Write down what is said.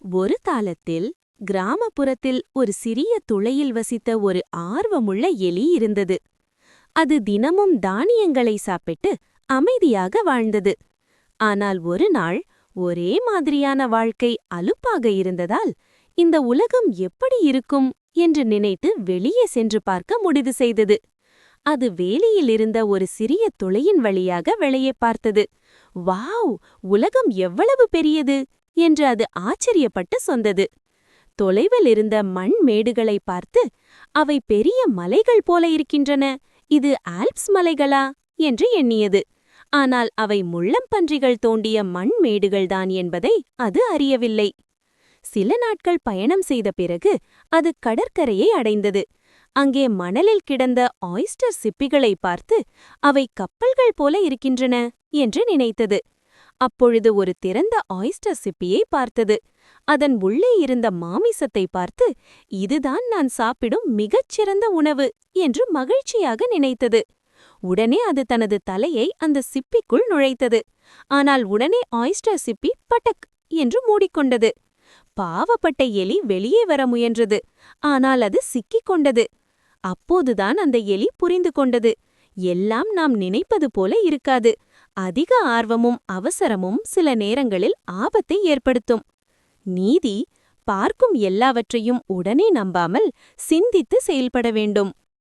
ஒரு காலத்தில் கிராமப்புறத்தில் ஒரு சிறிய துளையில் வசித்த ஒரு ஆர்வமுள்ள எலி இருந்தது. அது தினமும் தானியங்களை சாப்பிட்டு அமைதியாக வாழ்ந்தது. ஆனால் ஒரு நாள் ஒரே மாதிரியான வாழ்க்கை அலுப்பாக இருந்ததால் இந்த உலகம் எப்படி இருக்கும் என்று நினைத்து வெளியே சென்று பார்க்க முடிவு செய்தது. அது வேலியில் இருந்த ஒரு சிறிய துளையின் வழியாக வெளியே பார்த்தது. வாவ், உலகம் எவ்வளவு பெரியது என்று அது ஆச்சரியப்பட்டு சொன்னது. தொலைவில் இருந்த மண் மேடுகளை பார்த்து, அவை பெரிய மலைகள் போல இருக்கின்றன, இது ஆல்ப்ஸ் மலைகளா என்று எண்ணியது. ஆனால் அவை முள்ளம்பன்றிகள் தோண்டிய மண் மேடுகள்தான் என்பதை அது அறியவில்லை. சில நாட்கள் பயணம் செய்த பிறகு அது கடற்கரையை அடைந்தது. அங்கே மணலில் கிடந்த ஆயிஸ்டர் சிப்பிகளை பார்த்து, அவை கப்பல்கள் போல இருக்கின்றன என்று நினைத்தது. அப்பொழுது ஒரு திறந்த ஆயிஸ்டர் சிப்பியை பார்த்தது. அதன் உள்ளே இருந்த மாமிசத்தை பார்த்து, இதுதான் நான் சாப்பிடும் மிகச்சிறந்த உணவு என்று மகிழ்ச்சியாக நினைத்தது. உடனே அது தனது தலையை அந்த சிப்பிக்குள் நுழைத்தது. ஆனால் உடனே ஆயிஸ்டர் சிப்பி பட்டக் என்று மூடிக்கொண்டது. பாவப்பட்ட எலி வெளியே வர முயன்றது. ஆனால் அது சிக்கிக் கொண்டது. அப்போதுதான் அந்த எலி புரிந்து கொண்டது, எல்லாம் நாம் நினைப்பது போல இருக்காது. அதிக ஆர்வமும் அவசரமும் சில நேரங்களில் ஆபத்தை ஏற்படுத்தும். நீதி: பார்க்கும் எல்லாவற்றையும் உடனே நம்பாமல் சிந்தித்து செயல்பட வேண்டும்.